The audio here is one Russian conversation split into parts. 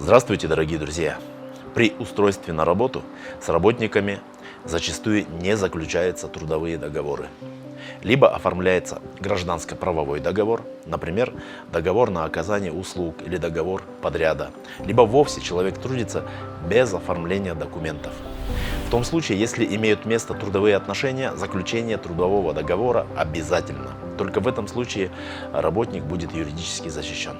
Здравствуйте, дорогие друзья! При устройстве на работу с работниками зачастую не заключаются трудовые договоры. Либо оформляется гражданско-правовой договор, например, договор на оказание услуг или договор подряда, либо вовсе человек трудится без оформления документов. В том случае, если имеют место трудовые отношения, заключение трудового договора обязательно. Только в этом случае работник будет юридически защищен.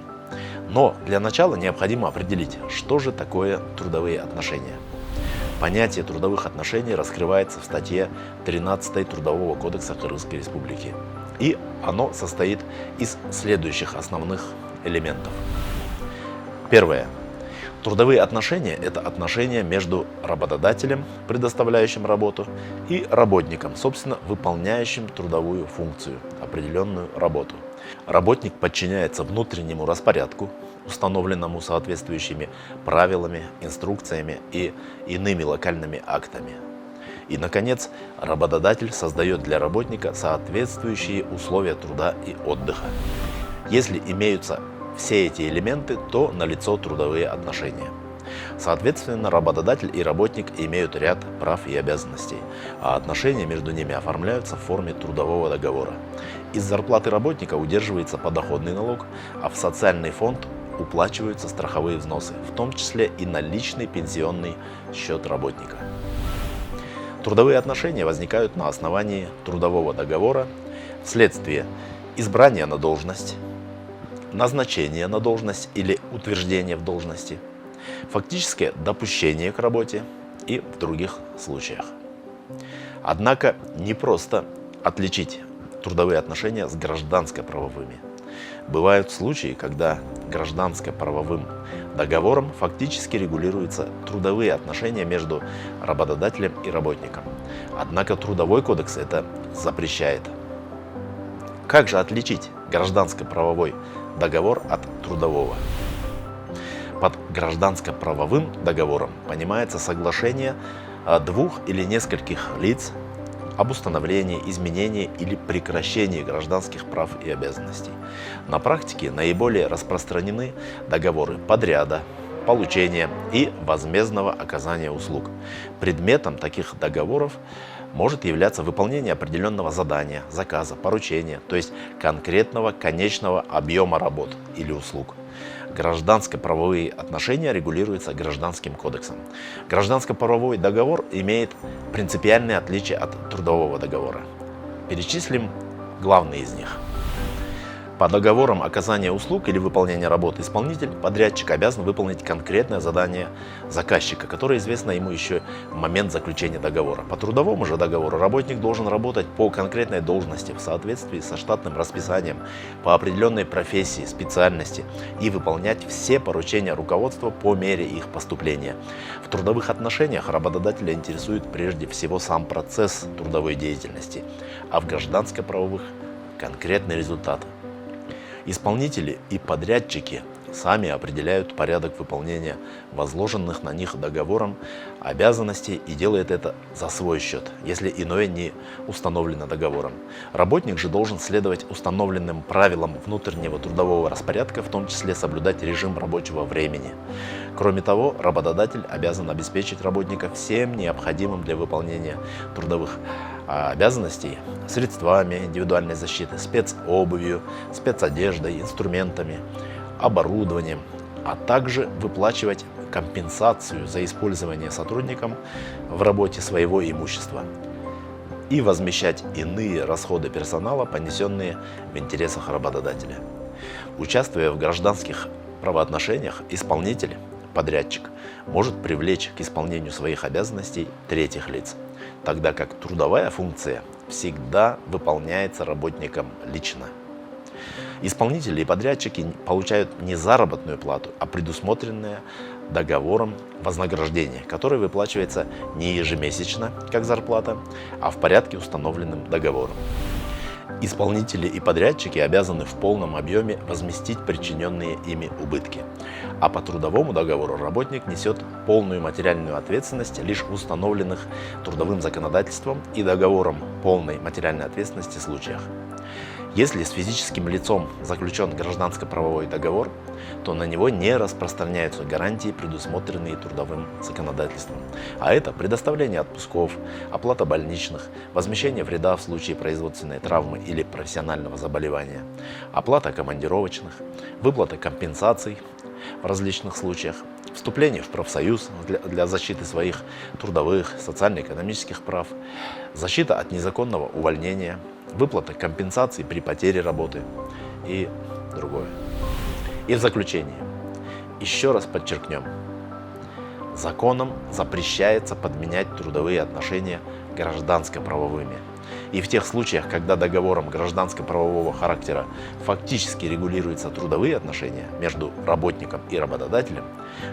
Но для начала необходимо определить, что же такое трудовые отношения. Понятие трудовых отношений раскрывается в статье 13 Трудового кодекса Кыргызской Республики. И оно состоит из следующих основных элементов. Первое. Трудовые отношения – это отношения между работодателем, предоставляющим работу, и работником, собственно, выполняющим трудовую функцию, определенную работу. Работник подчиняется внутреннему распорядку, установленному соответствующими правилами, инструкциями и иными локальными актами. И, наконец, работодатель создает для работника соответствующие условия труда и отдыха. Если имеются все эти элементы, то налицо трудовые отношения. Соответственно, работодатель и работник имеют ряд прав и обязанностей, а отношения между ними оформляются в форме трудового договора. Из зарплаты работника удерживается подоходный налог, а в социальный фонд уплачиваются страховые взносы, в том числе и на личный пенсионный счет работника. Трудовые отношения возникают на основании трудового договора вследствие избрания на должность, назначения на должность или утверждения в должности, фактическое допущение к работе и в других случаях. Однако не просто отличить трудовые отношения с гражданско-правовыми. Бывают случаи, когда гражданско-правовым договором фактически регулируются трудовые отношения между работодателем и работником. Однако Трудовой кодекс это запрещает. Как же отличить гражданско-правовой договор от трудового? Под гражданско-правовым договором понимается соглашение двух или нескольких лиц об установлении, изменении или прекращении гражданских прав и обязанностей. На практике наиболее распространены договоры подряда, получения и возмездного оказания услуг. Предметом таких договоров может являться выполнение определенного задания, заказа, поручения, то есть конкретного конечного объема работ или услуг. Гражданско-правовые отношения регулируются Гражданским кодексом. Гражданско-правовой договор имеет принципиальные отличия от трудового договора. Перечислим главные из них. По договорам оказания услуг или выполнения работы исполнитель, подрядчик обязан выполнить конкретное задание заказчика, которое известно ему еще в момент заключения договора. По трудовому же договору работник должен работать по конкретной должности в соответствии со штатным расписанием, по определенной профессии, специальности и выполнять все поручения руководства по мере их поступления. В трудовых отношениях работодателя интересует прежде всего сам процесс трудовой деятельности, а в гражданско-правовых – конкретный результат. Исполнители и подрядчики сами определяют порядок выполнения возложенных на них договором обязанностей и делают это за свой счет, если иное не установлено договором. Работник же должен следовать установленным правилам внутреннего трудового распорядка, в том числе соблюдать режим рабочего времени. Кроме того, работодатель обязан обеспечить работника всем необходимым для выполнения трудовых обязанностей средствами индивидуальной защиты, спецобувью, спецодеждой, инструментами, оборудованием, а также выплачивать компенсацию за использование сотрудником в работе своего имущества и возмещать иные расходы персонала, понесенные в интересах работодателя. Участвуя в гражданских правоотношениях, исполнитель, подрядчик, может привлечь к исполнению своих обязанностей третьих лиц, тогда как трудовая функция всегда выполняется работником лично. Исполнители и подрядчики получают не заработную плату, а предусмотренное договором вознаграждение, которое выплачивается не ежемесячно, как зарплата, а в порядке, установленным договором. Исполнители и подрядчики обязаны в полном объеме возместить причиненные ими убытки, а по трудовому договору работник несет полную материальную ответственность лишь в установленных трудовым законодательством и договором полной материальной ответственности случаях. Если с физическим лицом заключен гражданско-правовой договор, то на него не распространяются гарантии, предусмотренные трудовым законодательством. А это предоставление отпусков, оплата больничных, возмещение вреда в случае производственной травмы или профессионального заболевания, оплата командировочных, выплата компенсаций в различных случаях, вступление в профсоюз для защиты своих трудовых, социально-экономических прав, защита от незаконного увольнения, выплата компенсаций при потере работы и другое. И в заключение, еще раз подчеркнем, законом запрещается подменять трудовые отношения гражданско-правовыми. И в тех случаях, когда договором гражданско-правового характера фактически регулируются трудовые отношения между работником и работодателем,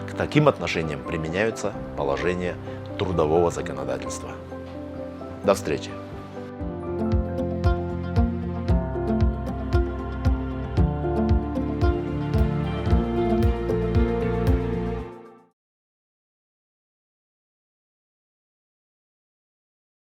к таким отношениям применяются положения трудового законодательства. До встречи!